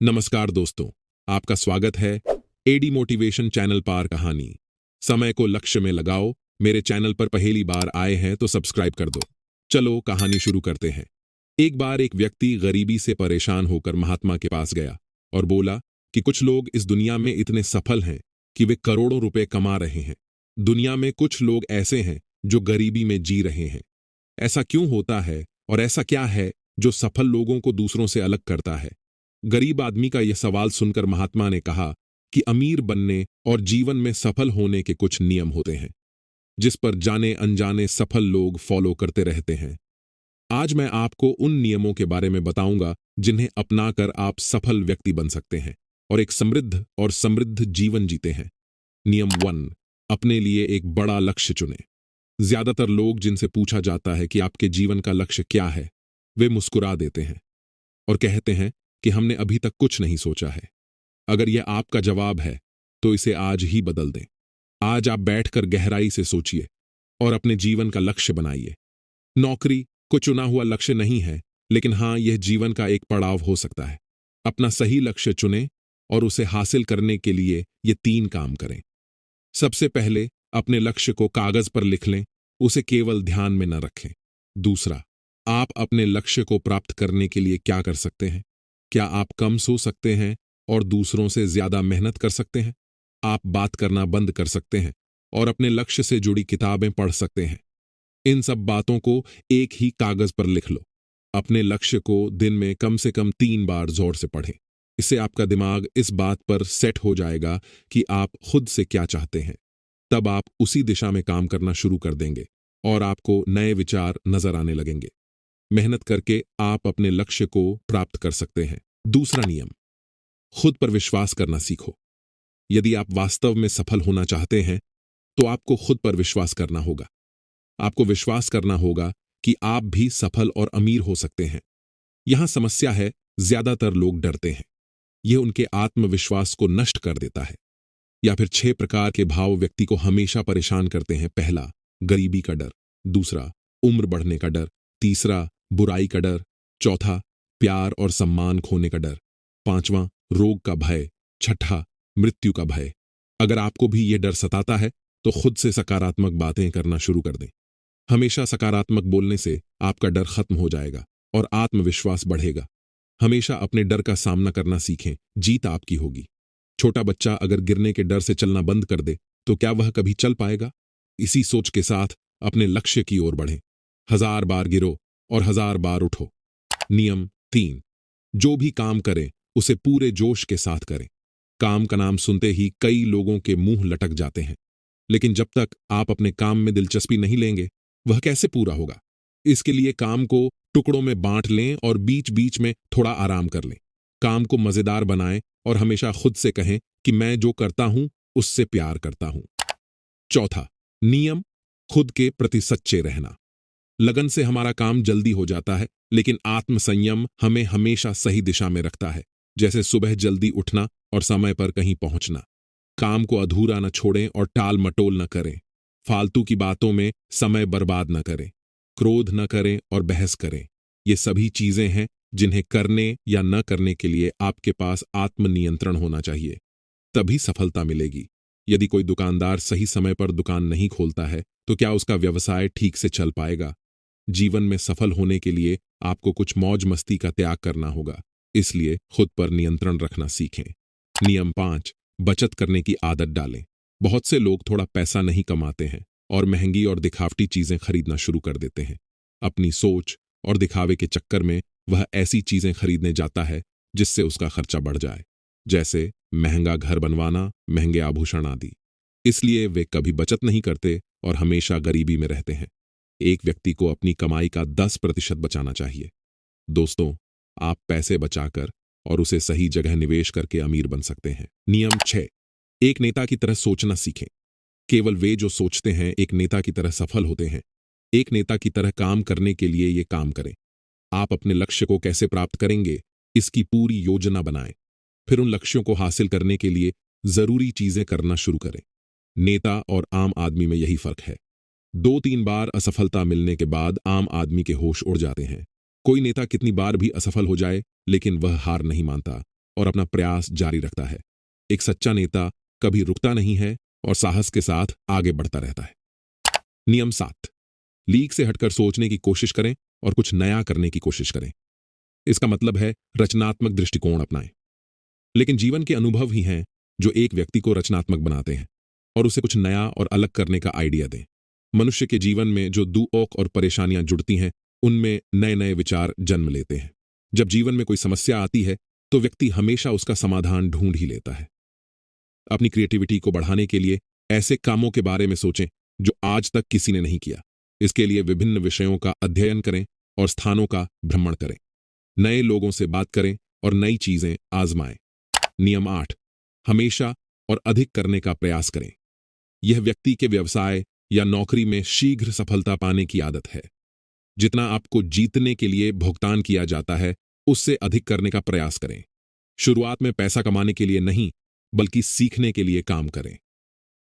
नमस्कार दोस्तों, आपका स्वागत है एडी मोटिवेशन चैनल पर। कहानी समय को लक्ष्य में लगाओ। मेरे चैनल पर पहली बार आए हैं तो सब्सक्राइब कर दो। चलो कहानी शुरू करते हैं। एक बार एक व्यक्ति गरीबी से परेशान होकर महात्मा के पास गया और बोला कि कुछ लोग इस दुनिया में इतने सफल हैं कि वे करोड़ों रुपए कमा रहे हैं। दुनिया में कुछ लोग ऐसे हैं जो गरीबी में जी रहे हैं। ऐसा क्यों होता है और ऐसा क्या है जो सफल लोगों को दूसरों से अलग करता है? गरीब आदमी का यह सवाल सुनकर महात्मा ने कहा कि अमीर बनने और जीवन में सफल होने के कुछ नियम होते हैं जिस पर जाने अनजाने सफल लोग फॉलो करते रहते हैं। आज मैं आपको उन नियमों के बारे में बताऊंगा जिन्हें अपनाकर आप सफल व्यक्ति बन सकते हैं और एक समृद्ध जीवन जीते हैं। नियम 1, अपने लिए एक बड़ा लक्ष्य चुनें। ज्यादातर लोग जिनसे पूछा जाता है कि आपके जीवन का लक्ष्य क्या है, वे मुस्कुरा देते हैं और कहते हैं कि हमने अभी तक कुछ नहीं सोचा है। अगर यह आपका जवाब है तो इसे आज ही बदल दें। आज आप बैठकर गहराई से सोचिए और अपने जीवन का लक्ष्य बनाइए। नौकरी कोई चुना हुआ लक्ष्य नहीं है, लेकिन हां, यह जीवन का एक पड़ाव हो सकता है। अपना सही लक्ष्य चुनें और उसे हासिल करने के लिए ये 3 काम करें। सबसे पहले अपने लक्ष्य को कागज पर लिख लें, उसे केवल ध्यान में न रखें। दूसरा, आप अपने लक्ष्य को प्राप्त करने के लिए क्या कर सकते हैं? क्या आप कम सो सकते हैं और दूसरों से ज्यादा मेहनत कर सकते हैं? आप बात करना बंद कर सकते हैं और अपने लक्ष्य से जुड़ी किताबें पढ़ सकते हैं। इन सब बातों को एक ही कागज पर लिख लो। अपने लक्ष्य को दिन में कम से कम 3 बार जोर से पढ़ें। इससे आपका दिमाग इस बात पर सेट हो जाएगा कि आप खुद से क्या चाहते हैं। तब आप उसी दिशा में काम करना शुरू कर देंगे और आपको नए विचार नजर आने लगेंगे। मेहनत करके आप अपने लक्ष्य को प्राप्त कर सकते हैं। दूसरा नियम, खुद पर विश्वास करना सीखो। यदि आप वास्तव में सफल होना चाहते हैं तो आपको खुद पर विश्वास करना होगा। आपको विश्वास करना होगा कि आप भी सफल और अमीर हो सकते हैं। यहां समस्या है, ज्यादातर लोग डरते हैं। यह उनके आत्मविश्वास को नष्ट कर देता है। या फिर 6 प्रकार के भाव व्यक्ति को हमेशा परेशान करते हैं। पहला, गरीबी का डर। दूसरा, उम्र बढ़ने का डर। तीसरा, बुराई का डर। चौथा, प्यार और सम्मान खोने का डर। पांचवां, रोग का भय। छठा, मृत्यु का भय। अगर आपको भी यह डर सताता है तो खुद से सकारात्मक बातें करना शुरू कर दें। हमेशा सकारात्मक बोलने से आपका डर खत्म हो जाएगा और आत्मविश्वास बढ़ेगा। हमेशा अपने डर का सामना करना सीखें, जीत आपकी होगी। छोटा बच्चा अगर गिरने के डर से चलना बंद कर दे तो क्या वह कभी चल पाएगा? इसी सोच के साथ अपने लक्ष्य की ओर बढ़ें। 1000 बार गिरो और 1000 बार उठो। नियम 3, जो भी काम करें उसे पूरे जोश के साथ करें। काम का नाम सुनते ही कई लोगों के मुंह लटक जाते हैं, लेकिन जब तक आप अपने काम में दिलचस्पी नहीं लेंगे वह कैसे पूरा होगा? इसके लिए काम को टुकड़ों में बांट लें और बीच बीच में थोड़ा आराम कर लें। काम को मजेदार बनाएं और हमेशा खुद से कहें कि मैं जो करता हूं उससे प्यार करता हूं। चौथा नियम, खुद के प्रति सच्चे रहना। लगन से हमारा काम जल्दी हो जाता है, लेकिन आत्मसंयम हमें हमेशा सही दिशा में रखता है। जैसे सुबह जल्दी उठना और समय पर कहीं पहुंचना। काम को अधूरा न छोड़ें और टाल मटोल न करें। फालतू की बातों में समय बर्बाद न करें। क्रोध न करें और बहस करें। ये सभी चीजें हैं जिन्हें करने या न करने के लिए आपके पास आत्मनियंत्रण होना चाहिए, तभी सफलता मिलेगी। यदि कोई दुकानदार सही समय पर दुकान नहीं खोलता है तो क्या उसका व्यवसाय ठीक से चल पाएगा? जीवन में सफल होने के लिए आपको कुछ मौज मस्ती का त्याग करना होगा, इसलिए खुद पर नियंत्रण रखना सीखें। नियम 5, बचत करने की आदत डालें। बहुत से लोग थोड़ा पैसा नहीं कमाते हैं और महंगी और दिखावटी चीजें खरीदना शुरू कर देते हैं। अपनी सोच और दिखावे के चक्कर में वह ऐसी चीजें खरीदने जाता है जिससे उसका खर्चा बढ़ जाए, जैसे महंगा घर बनवाना, महंगे आभूषण आदि। इसलिए वे कभी बचत नहीं करते और हमेशा गरीबी में रहते हैं। एक व्यक्ति को अपनी कमाई का 10% बचाना चाहिए। दोस्तों, आप पैसे बचाकर और उसे सही जगह निवेश करके अमीर बन सकते हैं। नियम 6, एक नेता की तरह सोचना सीखें। केवल वे जो सोचते हैं एक नेता की तरह सफल होते हैं। एक नेता की तरह काम करने के लिए ये काम करें। आप अपने लक्ष्य को कैसे प्राप्त करेंगे, इसकी पूरी योजना बनाएं। फिर उन लक्ष्यों को हासिल करने के लिए जरूरी चीजें करना शुरू करें। नेता और आम आदमी में यही फर्क है। 2-3 बार असफलता मिलने के बाद आम आदमी के होश उड़ जाते हैं। कोई नेता कितनी बार भी असफल हो जाए लेकिन वह हार नहीं मानता। और अपना प्रयास जारी रखता है। एक सच्चा नेता कभी रुकता नहीं है और साहस के साथ आगे बढ़ता रहता है। नियम 7, लीक से हटकर सोचने की कोशिश करें और कुछ नया करने की कोशिश करें। इसका मतलब है रचनात्मक दृष्टिकोण अपनाएं। लेकिन जीवन के अनुभव ही हैं जो एक व्यक्ति को रचनात्मक बनाते हैं और उसे कुछ नया और अलग करने का आइडिया दें। मनुष्य के जीवन में जो दुख और परेशानियां जुड़ती हैं, उनमें नए नए विचार जन्म लेते हैं। जब जीवन में कोई समस्या आती है तो व्यक्ति हमेशा उसका समाधान ढूंढ ही लेता है। अपनी क्रिएटिविटी को बढ़ाने के लिए ऐसे कामों के बारे में सोचें जो आज तक किसी ने नहीं किया। इसके लिए विभिन्न विषयों का अध्ययन करें और स्थानों का भ्रमण करें। नए लोगों से बात करें और नई चीजें आजमाएं। नियम 8, हमेशा और अधिक करने का प्रयास करें। यह व्यक्ति के व्यवसाय या नौकरी में शीघ्र सफलता पाने की आदत है। जितना आपको जीतने के लिए भुगतान किया जाता है, उससे अधिक करने का प्रयास करें। शुरुआत में पैसा कमाने के लिए नहीं, बल्कि सीखने के लिए काम करें।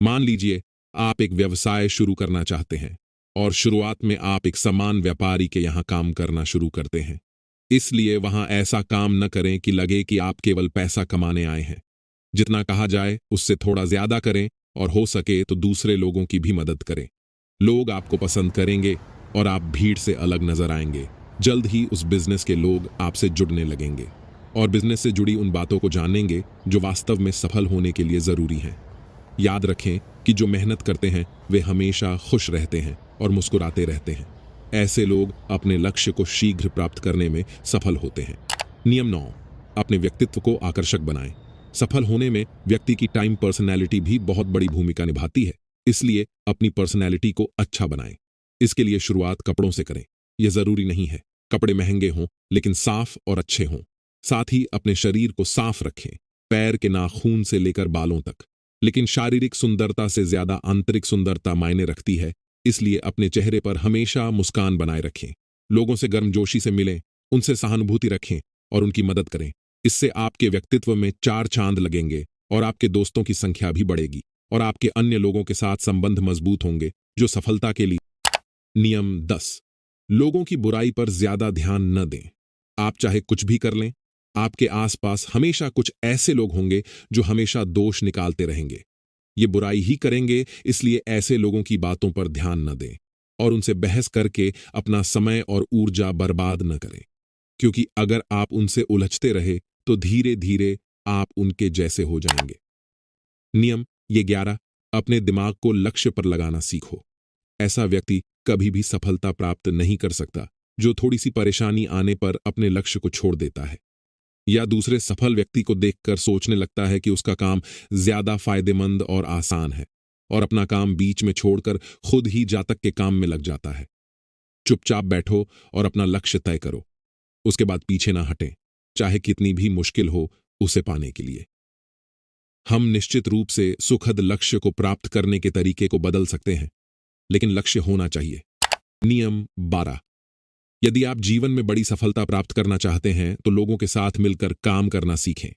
मान लीजिए आप एक व्यवसाय शुरू करना चाहते हैं और शुरुआत में आप एक सामान व्यापारी के यहां काम करना शुरू करते हैं। इसलिए वहां ऐसा काम न करें कि लगे कि आप केवल पैसा कमाने आए हैं। जितना कहा जाए उससे थोड़ा ज्यादा करें और हो सके तो दूसरे लोगों की भी मदद करें। लोग आपको पसंद करेंगे और आप भीड़ से अलग नजर आएंगे। जल्द ही उस बिजनेस के लोग आपसे जुड़ने लगेंगे और बिजनेस से जुड़ी उन बातों को जानेंगे जो वास्तव में सफल होने के लिए जरूरी हैं। याद रखें कि जो मेहनत करते हैं वे हमेशा खुश रहते हैं और मुस्कुराते रहते हैं। ऐसे लोग अपने लक्ष्य को शीघ्र प्राप्त करने में सफल होते हैं। नियम 9, अपने व्यक्तित्व को आकर्षक बनाएं। सफल होने में व्यक्ति की टाइम पर्सनैलिटी भी बहुत बड़ी भूमिका निभाती है। इसलिए अपनी पर्सनैलिटी को अच्छा बनाएं। इसके लिए शुरुआत कपड़ों से करें। यह जरूरी नहीं है कपड़े महंगे हों, लेकिन साफ और अच्छे हों। साथ ही अपने शरीर को साफ रखें, पैर के नाखून से लेकर बालों तक। लेकिन शारीरिक सुंदरता से ज्यादा आंतरिक सुंदरता मायने रखती है। इसलिए अपने चेहरे पर हमेशा मुस्कान बनाए रखें। लोगों से गर्मजोशी से मिलें, उनसे सहानुभूति रखें और उनकी मदद करें। इससे आपके व्यक्तित्व में 4 चांद लगेंगे और आपके दोस्तों की संख्या भी बढ़ेगी और आपके अन्य लोगों के साथ संबंध मजबूत होंगे जो सफलता के लिए। नियम 10, लोगों की बुराई पर ज्यादा ध्यान न दें। आप चाहे कुछ भी कर लें, आपके आसपास हमेशा कुछ ऐसे लोग होंगे जो हमेशा दोष निकालते रहेंगे। ये बुराई ही करेंगे, इसलिए ऐसे लोगों की बातों पर ध्यान न दें और उनसे बहस करके अपना समय और ऊर्जा बर्बाद न करें, क्योंकि अगर आप उनसे उलझते रहे तो धीरे धीरे आप उनके जैसे हो जाएंगे। नियम ये 11, अपने दिमाग को लक्ष्य पर लगाना सीखो। ऐसा व्यक्ति कभी भी सफलता प्राप्त नहीं कर सकता जो थोड़ी सी परेशानी आने पर अपने लक्ष्य को छोड़ देता है या दूसरे सफल व्यक्ति को देखकर सोचने लगता है कि उसका काम ज्यादा फायदेमंद और आसान है और अपना काम बीच में छोड़कर खुद ही जातक के काम में लग जाता है। चुपचाप बैठो और अपना लक्ष्य तय करो। उसके बाद पीछे ना हटें, चाहे कितनी भी मुश्किल हो उसे पाने के लिए। हम निश्चित रूप से सुखद लक्ष्य को प्राप्त करने के तरीके को बदल सकते हैं, लेकिन लक्ष्य होना चाहिए। नियम 12, यदि आप जीवन में बड़ी सफलता प्राप्त करना चाहते हैं तो लोगों के साथ मिलकर काम करना सीखें,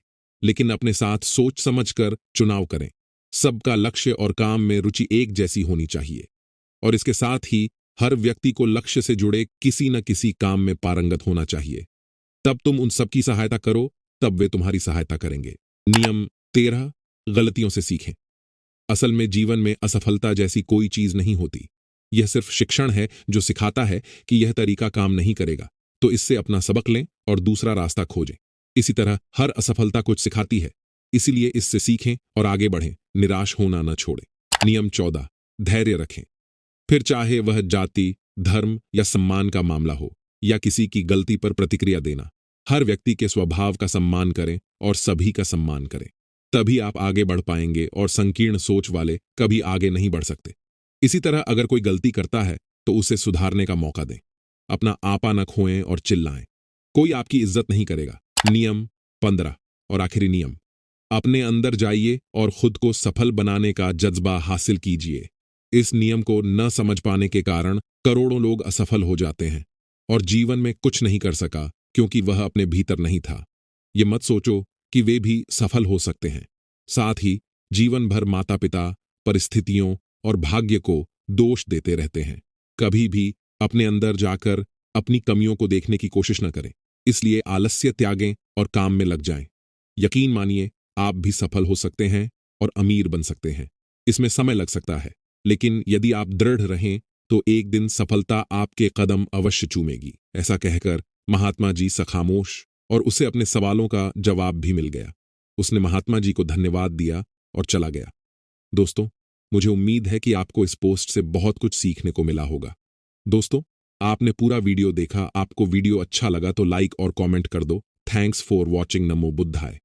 लेकिन अपने साथ सोच समझकर चुनाव करें। सबका लक्ष्य और काम में रुचि एक जैसी होनी चाहिए और इसके साथ ही हर व्यक्ति को लक्ष्य से जुड़े किसी न किसी काम में पारंगत होना चाहिए। तब तुम उन सबकी सहायता करो, तब वे तुम्हारी सहायता करेंगे। नियम 13, गलतियों से सीखें। असल में जीवन में असफलता जैसी कोई चीज नहीं होती। यह सिर्फ शिक्षण है जो सिखाता है कि यह तरीका काम नहीं करेगा, तो इससे अपना सबक लें और दूसरा रास्ता खोजें। इसी तरह हर असफलता कुछ सिखाती है, इसीलिए इससे सीखें और आगे बढ़ें, निराश होना न छोड़ें। नियम 14, धैर्य रखें। फिर चाहे वह जाति, धर्म या सम्मान का मामला हो या किसी की गलती पर प्रतिक्रिया देना, हर व्यक्ति के स्वभाव का सम्मान करें और सभी का सम्मान करें। तभी आप आगे बढ़ पाएंगे और संकीर्ण सोच वाले कभी आगे नहीं बढ़ सकते। इसी तरह अगर कोई गलती करता है तो उसे सुधारने का मौका दें। अपना आपा न खोएं और चिल्लाएं, कोई आपकी इज्जत नहीं करेगा। नियम 15 और आखिरी नियम, अपने अंदर जाइए और खुद को सफल बनाने का जज्बा हासिल कीजिए। इस नियम को न समझ पाने के कारण करोड़ों लोग असफल हो जाते हैं और जीवन में कुछ नहीं कर सका क्योंकि वह अपने भीतर नहीं था। ये मत सोचो कि वे भी सफल हो सकते हैं। साथ ही जीवन भर माता पिता, परिस्थितियों और भाग्य को दोष देते रहते हैं। कभी भी अपने अंदर जाकर अपनी कमियों को देखने की कोशिश न करें। इसलिए आलस्य त्यागें और काम में लग जाएं। यकीन मानिए, आप भी सफल हो सकते हैं और अमीर बन सकते हैं। इसमें समय लग सकता है, लेकिन यदि आप दृढ़ रहें तो एक दिन सफलता आपके कदम अवश्य चूमेगी। ऐसा कहकर महात्मा जी खामोश और उसे अपने सवालों का जवाब भी मिल गया। उसने महात्मा जी को धन्यवाद दिया और चला गया। दोस्तों, मुझे उम्मीद है कि आपको इस पोस्ट से बहुत कुछ सीखने को मिला होगा। दोस्तों, आपने पूरा वीडियो देखा। आपको वीडियो अच्छा लगा तो लाइक और कमेंट कर दो। Thanks for watching. नमो बुद्धाय।